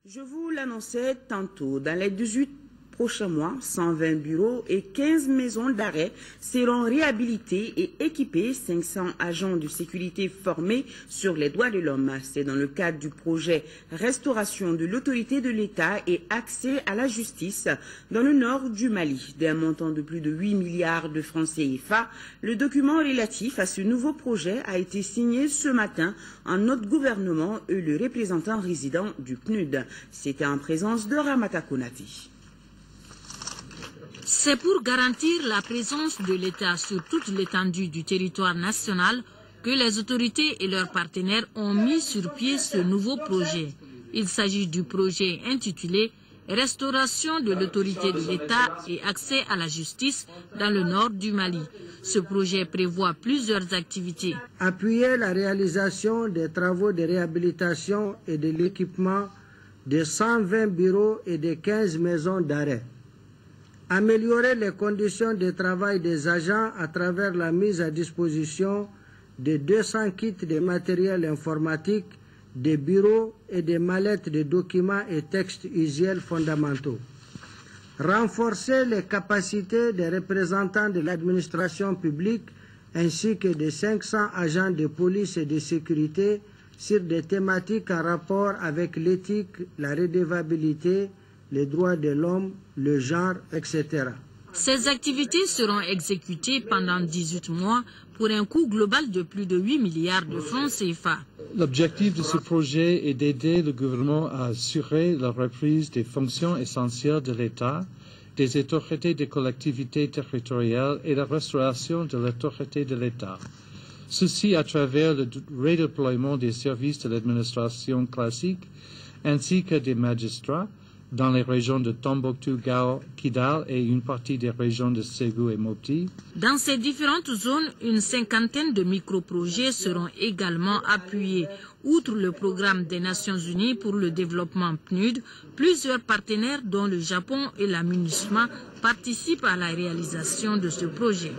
Je vous l'annonçais tantôt, dans les 18 prochains mois, 120 bureaux et 15 maisons d'arrêt seront réhabilités et équipés, 500 agents de sécurité formés sur les droits de l'homme. C'est dans le cadre du projet Restauration de l'autorité de l'État et accès à la justice dans le nord du Mali. D'un montant de plus de 8 milliards de francs CFA, le document relatif à ce nouveau projet a été signé ce matin en notre gouvernement et le représentant résident du PNUD. C'était en présence de Ramata Konati. C'est pour garantir la présence de l'État sur toute l'étendue du territoire national que les autorités et leurs partenaires ont mis sur pied ce nouveau projet. Il s'agit du projet intitulé « Restauration de l'autorité de l'État et accès à la justice dans le nord du Mali ». Ce projet prévoit plusieurs activités. Appuyer la réalisation des travaux de réhabilitation et de l'équipement de 120 bureaux et de 15 maisons d'arrêt. Améliorer les conditions de travail des agents à travers la mise à disposition de 200 kits de matériel informatique, des bureaux et des mallettes de documents et textes usuels fondamentaux. Renforcer les capacités des représentants de l'administration publique ainsi que des 500 agents de police et de sécurité sur des thématiques en rapport avec l'éthique, la redevabilité, les droits de l'homme, le genre, etc. Ces activités seront exécutées pendant 18 mois pour un coût global de plus de 8 milliards de francs CFA. L'objectif de ce projet est d'aider le gouvernement à assurer la reprise des fonctions essentielles de l'État, des autorités des collectivités territoriales et la restauration de l'autorité de l'État. Ceci à travers le redéploiement des services de l'administration classique ainsi que des magistrats dans les régions de Tombouctou, Gao, Kidal et une partie des régions de Ségou et Mopti. Dans ces différentes zones, une cinquantaine de micro-projets seront également appuyés. Outre le programme des Nations Unies pour le développement PNUD, plusieurs partenaires dont le Japon et la MINUSMA participent à la réalisation de ce projet.